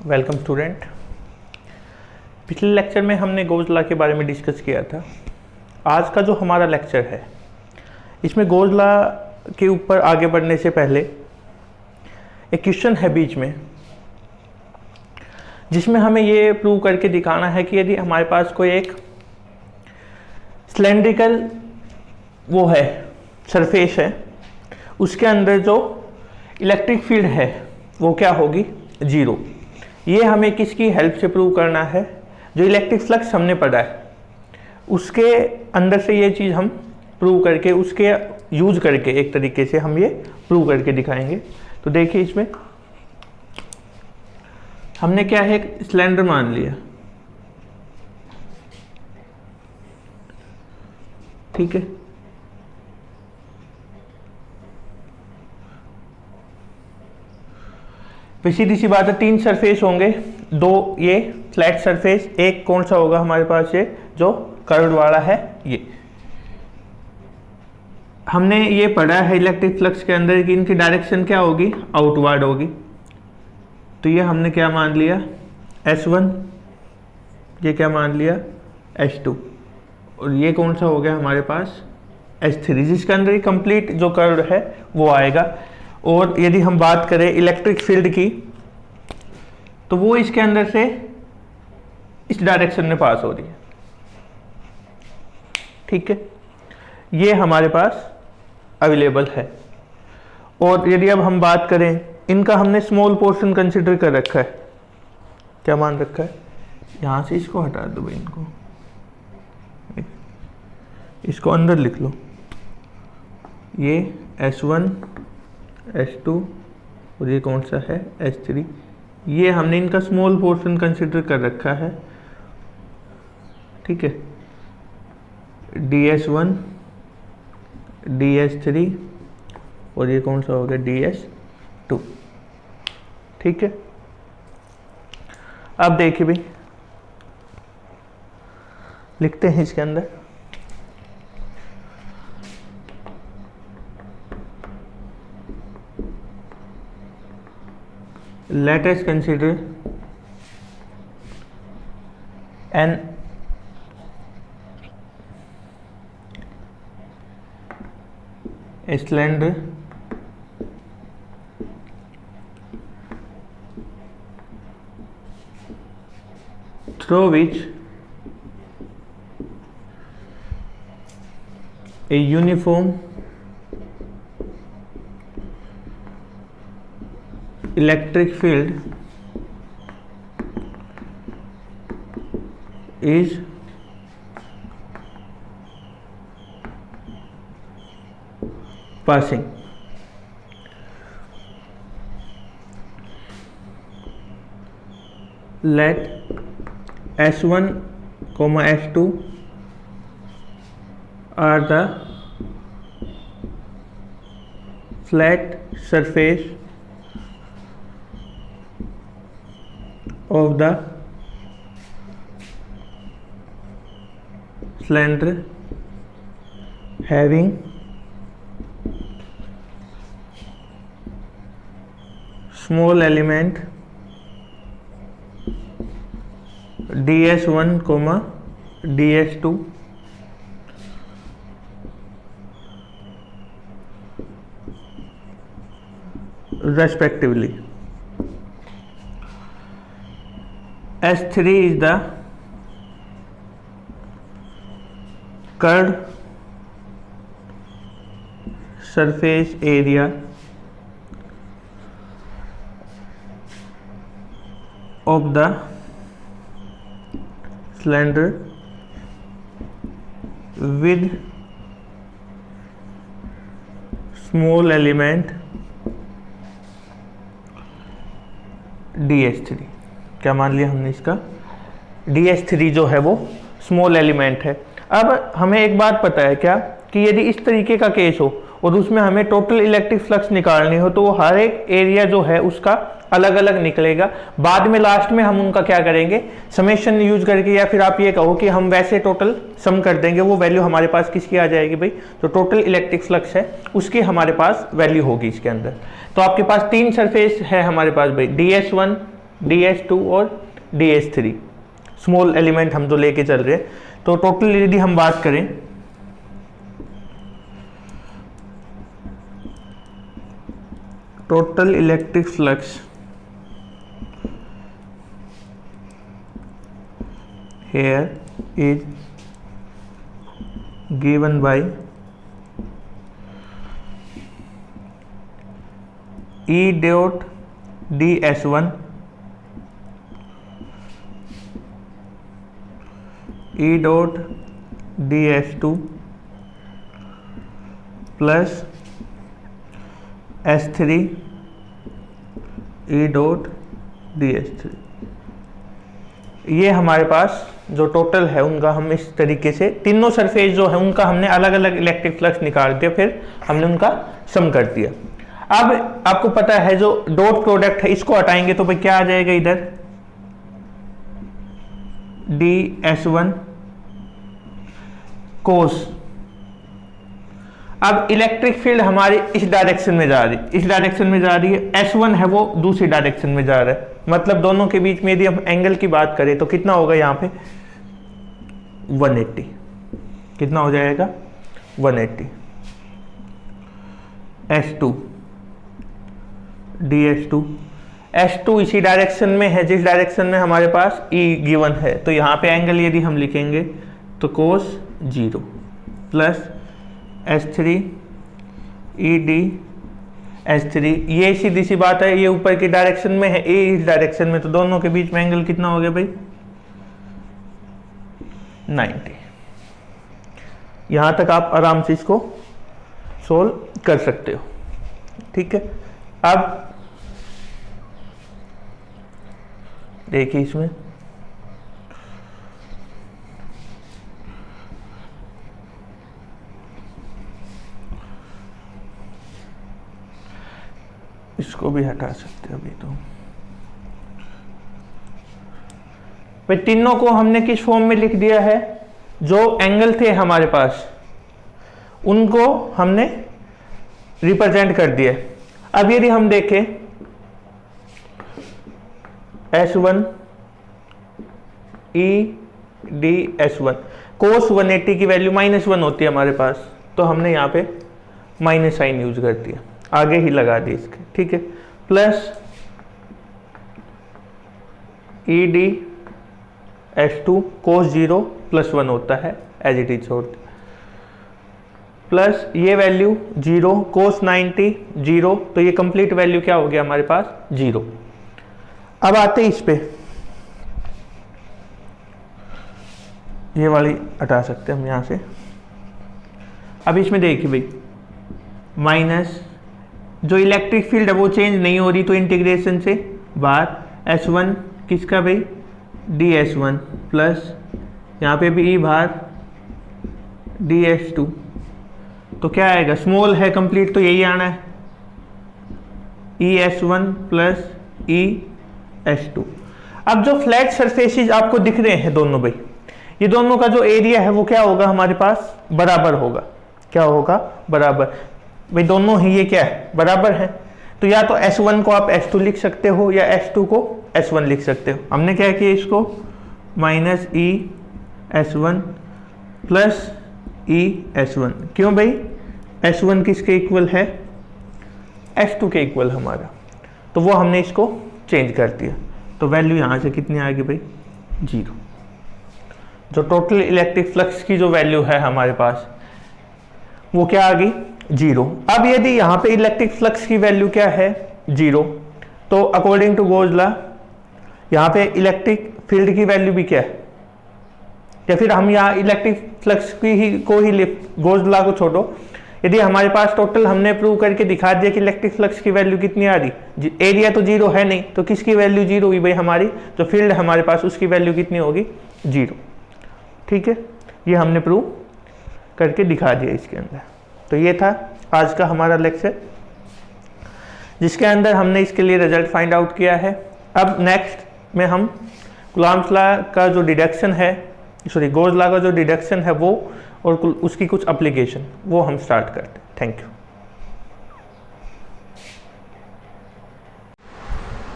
Welcome student. पिछले lecture में हमने गॉस लॉ के बारे में डिस्कस किया था। आज का जो हमारा लेक्चर है इसमें गॉस लॉ के ऊपर आगे बढ़ने से पहले एक क्वेश्चन है बीच में, जिसमें हमें ये प्रूव करके दिखाना है कि यदि हमारे पास कोई एक सिलेंड्रिकल वो है सरफेस है, उसके अंदर जो इलेक्ट्रिक फील्ड है वो क्या होगी, जीरो। ये हमें किसकी हेल्प से प्रूव करना है, जो इलेक्ट्रिक फ्लक्स हमने पढ़ा है उसके अंदर से ये चीज़ हम प्रूव करके उसके यूज करके एक तरीके से हम ये प्रूव करके दिखाएंगे। तो देखिए इसमें हमने क्या है, एक सिलेंडर मान लिया, ठीक है। सीधी सी बात है, तीन सरफेस होंगे, दो ये फ्लैट सरफेस, एक कौन सा होगा हमारे पास, ये जो कर्व्ड वाला है। ये हमने ये पढ़ा है इलेक्ट्रिक फ्लक्स के अंदर कि इनकी डायरेक्शन क्या होगी, आउटवर्ड होगी। तो ये हमने क्या मान लिया, S1, ये क्या मान लिया, S2, और ये कौन सा हो गया हमारे पास, S3, जिसके अंदर ये कंप्लीट जो कर्व है वो आएगा। और यदि हम बात करें इलेक्ट्रिक फील्ड की, तो वो इसके अंदर से इस डायरेक्शन में पास हो रही है, ठीक है। ये हमारे पास अवेलेबल है। और यदि अब हम बात करें, इनका हमने स्मॉल पोर्शन कंसिडर कर रखा है, क्या मान रखा है, यहां से इसको हटा दो भाई, इसको अंदर लिख लो, ये S1 S2 और ये कौन सा है, S3। ये हमने इनका स्मॉल पोर्शन कंसिडर कर रखा है, ठीक है। DS1 DS3 और ये कौन सा हो गया, DS2, ठीक है। अब देखिए भाई, लिखते हैं इसके अंदर, let us consider an cylinder through which a uniform electric field is passing. Let S1, S2 are the flat surface of the cylinder having small element DS1, DS2 respectively. S3 is the curved surface area of the cylinder with small element DS3। क्या मान लिया हमने, इसका DS3 जो है वो small element है। अब हमें एक बात पता है क्या, कि यदि इस तरीके का केस हो और उसमें हमें टोटल इलेक्ट्रिक फ्लक्स निकालनी हो, तो वो हर एक एरिया जो है उसका अलग अलग निकलेगा। बाद में लास्ट में हम उनका क्या करेंगे, समेशन यूज करके, या फिर आप ये कहो कि हम वैसे टोटल सम कर देंगे, वो वैल्यू हमारे पास किसकी आ जाएगी भाई, जो टोटल इलेक्ट्रिक फ्लक्स है उसकी हमारे पास वैल्यू होगी इसके अंदर। तो आपके पास तीन सरफेस है हमारे पास भाई, DS1 DS2 और DS3 स्मॉल एलिमेंट हम जो लेके चल रहे हैं। तो टोटल यदि हम बात करें total electric flux here is given by E dot ds1 E dot ds2 plus S3 E dot ds3। ये हमारे पास जो टोटल है उनका हम इस तरीके से तीनों सरफेस जो है उनका हमने अलग अलग इलेक्ट्रिक फ्लक्स निकाल दिया, फिर हमने उनका सम कर दिया। अब आपको पता है जो डॉट प्रोडक्ट है इसको हटाएंगे तो भाई क्या आ जाएगा इधर ds1 कोस। अब इलेक्ट्रिक फील्ड हमारी इस डायरेक्शन में जा रही है, इस डायरेक्शन में जा रही है, S1 है वो दूसरी डायरेक्शन में जा रहा है, मतलब दोनों के बीच में यदि हम एंगल की बात करें तो कितना होगा यहाँ पे 180। कितना हो जाएगा 180। S2 ds2 S2 इसी डायरेक्शन में है जिस डायरेक्शन में हमारे पास E गिवन है, तो यहाँ पे एंगल यदि हम लिखेंगे तो cos 0 plus S3 ED S3। ये सीधी सी बात है, ये ऊपर की डायरेक्शन में है, ए इस डायरेक्शन में, तो दोनों के बीच में एंगल कितना हो गया भाई 90। यहां तक आप आराम से इसको सोल्व कर सकते हो, ठीक है। अब देखिए इसमें इसको भी हटा सकते हैं अभी तो। भाई तीनों को हमने किस फॉर्म में लिख दिया है, जो एंगल थे हमारे पास उनको हमने रिप्रेजेंट कर दिया। अब यदि हम देखें S1 ED S1 cos 180 की वैल्यू -1 होती है हमारे पास, तो हमने यहाँ पे माइनस साइन यूज कर दिया, आगे ही लगा दी इसके, ठीक है। प्लस ED S2 cos 0 +1 होता है एज इट इज छोड़, प्लस ये वैल्यू 0 cos 90 0, तो ये कंप्लीट वैल्यू क्या हो गया हमारे पास 0। अब आते इस पे, ये वाली हटा सकते हैं हम यहां से। अब इसमें देखिए भाई माइनस जो इलेक्ट्रिक फील्ड है वो चेंज नहीं हो रही, तो इंटीग्रेशन से बाहर S1 किसका भाई ds1 प्लस यहाँ पे भी E बाहर ds2, तो क्या आएगा स्मॉल है कंप्लीट, तो यही आना है ES1 प्लस ES2। अब जो फ्लैट सरफेसेस आपको दिख रहे हैं दोनों भाई, ये दोनों का जो एरिया है वो क्या होगा हमारे पास बराबर होगा। क्या होगा बराबर, भाई दोनों ही ये क्या है बराबर है, तो या तो S1 को आप S2 लिख सकते हो या S2 को S1 लिख सकते हो। हमने क्या किया इसको माइनस ES1 प्लस ES1, क्यों भाई S1 किसके इक्वल है S2 के इक्वल हमारा, तो वो हमने इसको चेंज कर दिया, तो वैल्यू यहाँ से कितनी आ गई भाई 0। जो टोटल इलेक्ट्रिक फ्लक्स की जो वैल्यू है हमारे पास वो क्या आ गई 0। अब यदि यहाँ पे इलेक्ट्रिक फ्लक्स की वैल्यू क्या है 0, तो अकॉर्डिंग टू गोज लॉ यहाँ पे इलेक्ट्रिक फील्ड की वैल्यू भी क्या है, या फिर हम यहाँ इलेक्ट्रिक फ्लक्स की ही को ही गोज लॉ को छोड़ो, यदि हमारे पास टोटल हमने प्रूव करके दिखा दिया कि इलेक्ट्रिक फ्लक्स की वैल्यू कितनी आ रही, एरिया तो 0 है नहीं, तो किसकी वैल्यू 0 हुई भाई हमारी जो फील्ड है हमारे पास उसकी वैल्यू कितनी होगी 0, ठीक है। ये हमने प्रूव करके दिखा दिया इसके अंदर। तो ये था आज का हमारा लेक्चर, जिसके अंदर हमने इसके लिए रिजल्ट फाइंड आउट किया है। अब नेक्स्ट में हम कूलॉम्स लॉ का जो डिडक्शन है, सॉरी गोज लॉ का जो डिडक्शन है वो और उसकी कुछ एप्लीकेशन वो हम स्टार्ट करते हैं। Thank you.